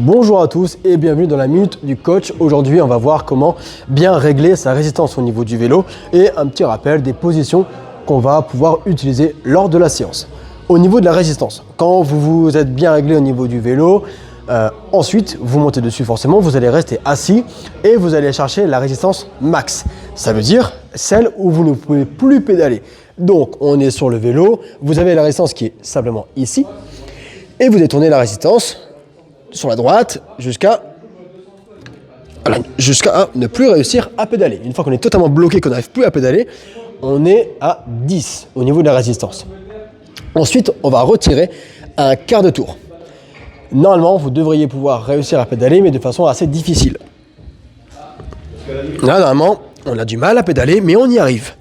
Bonjour à tous et bienvenue dans la Minute du Coach. Aujourd'hui, on va voir comment bien régler sa résistance au niveau du vélo et un petit rappel des positions qu'on va pouvoir utiliser lors de la séance. Au niveau de la résistance, quand vous êtes bien réglé au niveau du vélo, ensuite vous montez dessus forcément, vous allez rester assis et vous allez chercher la résistance max. Ça veut dire celle où vous ne pouvez plus pédaler. Donc on est sur le vélo, vous avez la résistance qui est simplement ici et vous détournez la résistance sur la droite jusqu'à ne plus réussir à pédaler. Une fois qu'on est totalement bloqué, qu'on n'arrive plus à pédaler, on est à 10 au niveau de la résistance. Ensuite, on va retirer un quart de tour. Normalement, vous devriez pouvoir réussir à pédaler, mais de façon assez difficile. Là, normalement, on a du mal à pédaler, mais on y arrive.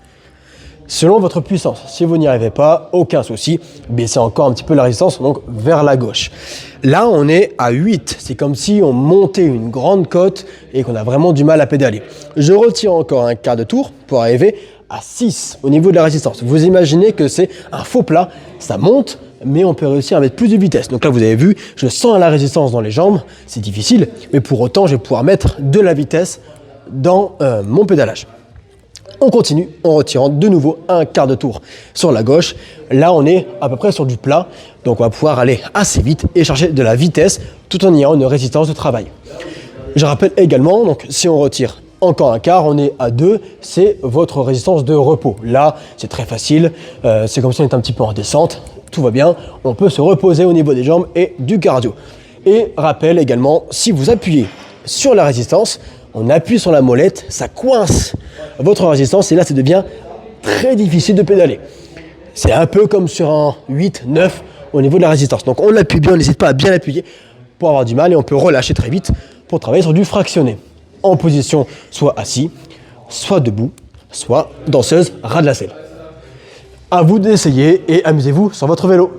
Selon votre puissance, si vous n'y arrivez pas, aucun souci, baissez encore un petit peu la résistance, donc vers la gauche. Là, on est à 8, c'est comme si on montait une grande côte et qu'on a vraiment du mal à pédaler. Je retire encore un quart de tour pour arriver à 6 au niveau de la résistance. Vous imaginez que c'est un faux plat, ça monte, mais on peut réussir à mettre plus de vitesse. Donc là, vous avez vu, je sens la résistance dans les jambes, c'est difficile, mais pour autant, je vais pouvoir mettre de la vitesse dans mon pédalage. On continue en retirant de nouveau un quart de tour sur la gauche. Là, on est à peu près sur du plat. Donc, on va pouvoir aller assez vite et chercher de la vitesse tout en ayant une résistance de travail. Je rappelle également, donc, si on retire encore un quart, on est à 2. C'est votre résistance de repos. Là, c'est très facile. C'est comme si on était un petit peu en descente. Tout va bien. On peut se reposer au niveau des jambes et du cardio. Et rappel également, si vous appuyez sur la résistance, on appuie sur la molette, ça coince votre résistance et là, ça devient très difficile de pédaler. C'est un peu comme sur un 8, 9 au niveau de la résistance. Donc, on appuie bien, on n'hésite pas à bien l'appuyer pour avoir du mal et on peut relâcher très vite pour travailler sur du fractionné. En position soit assis, soit debout, soit danseuse ras de la selle. À vous d'essayer et amusez-vous sur votre vélo.